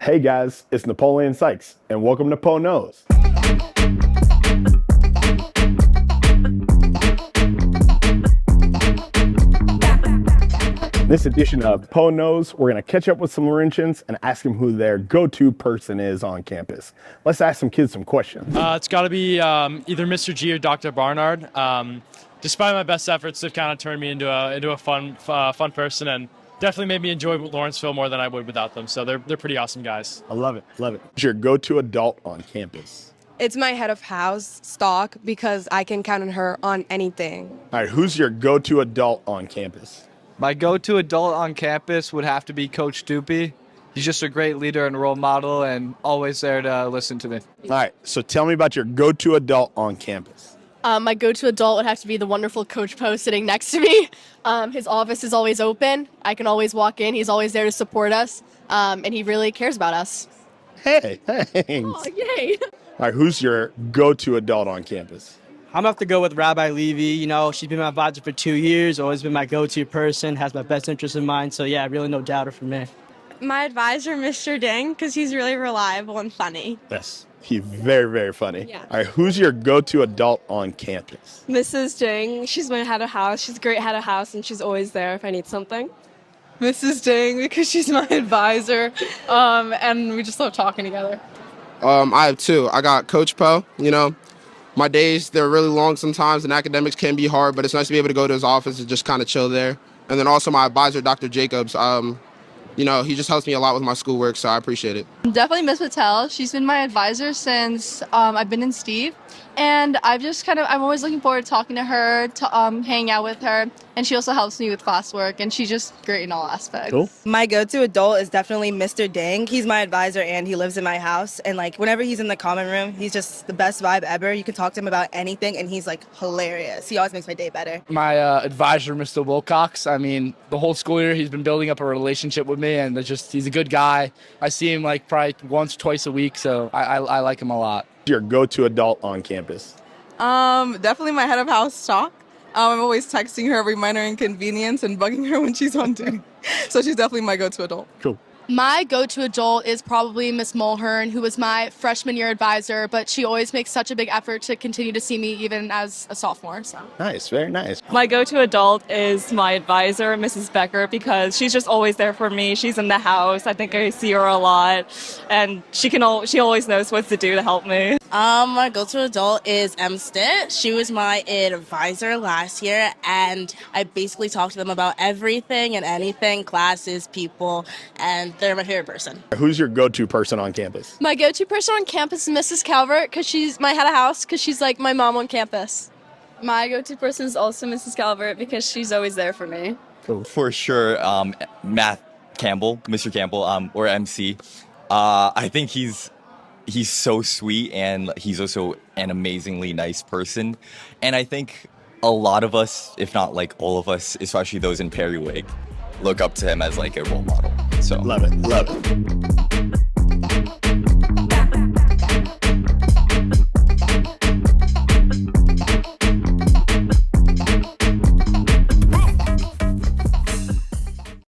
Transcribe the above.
Hey guys, it's Napoleon Sykes, and welcome to Po Knows. In this edition of Po Knows, we're going to catch up with some Laurentians and ask them who their go-to person is on campus. Let's ask some kids some questions. It's got to be either Mr. G or Dr. Barnard. Despite my best efforts, they've kind of turned me into a fun person, and definitely made me enjoy Lawrenceville more than I would without them. So they're pretty awesome guys. I love it, love it. Who's your go-to adult on campus? It's my head of house, Stock, because I can count on her on anything. All right, who's your go-to adult on campus? My go-to adult on campus would have to be Coach Doopy. He's just a great leader and role model and always there to listen to me. All right, so tell me about your go-to adult on campus. My go-to adult would have to be the wonderful Coach Poe sitting next to me. His office is always open. I can always walk in. He's always there to support us, and he really cares about us. Hey, thanks. Oh, yay! All right, who's your go-to adult on campus? I'm going to have to go with Rabbi Levy. You know, she's been my advisor for 2 years, always been my go-to person, has my best interest in mind. So, yeah, really no doubter for me. My advisor, Mr. Ding, because he's really reliable and funny. Yes, he's very, very funny. Yeah. All right, who's your go-to adult on campus? Mrs. Ding, she's my head of house. She's a great head of house, and she's always there if I need something. Mrs. Ding, because she's my advisor, and we just love talking together. I have two. I got Coach Poe. You know, my days, they're really long sometimes, and academics can be hard, but it's nice to be able to go to his office and just kind of chill there. And then also my advisor, Dr. Jacobs. You know, he just helps me a lot with my schoolwork, so I appreciate it. Definitely Miss Patel. She's been my advisor since I've been in Steve. And I'm always looking forward to talking to her, to hang out with her. And she also helps me with classwork, and she's just great in all aspects. Cool. My go-to adult is definitely Mr. Ding. He's my advisor, and he lives in my house. And, whenever he's in the common room, he's just the best vibe ever. You can talk to him about anything, and he's, hilarious. He always makes my day better. My advisor, Mr. Wilcox, I mean, the whole school year he's been building up a relationship with me, and he's a good guy. I see him probably once, twice a week, so I like him a lot. Your go-to adult on campus? Definitely my head of house, Stock. I'm always texting her every minor inconvenience and bugging her when she's on duty. So she's definitely my go-to adult. Cool. My go-to adult is probably Miss Mulhern, who was my freshman year advisor, but she always makes such a big effort to continue to see me even as a sophomore. So. Nice, very nice. My go-to adult is my advisor, Mrs. Becker, because she's just always there for me. She's in the house. I think I see her a lot, and she always knows what to do to help me. My go-to adult is M. Stitt. She was my advisor last year, and I basically talk to them about everything and anything, classes, people, and they're my favorite person. Who's your go-to person on campus? My go-to person on campus is Mrs. Calvert, because she's my head of house, because she's like my mom on campus. My go-to person is also Mrs. Calvert, because she's always there for me. For sure, Matt Campbell, Mr. Campbell, or MC. I think he's so sweet, and he's also an amazingly nice person. And I think a lot of us, if not all of us, especially those in periwig, look up to him as a role model. So Love it, love it.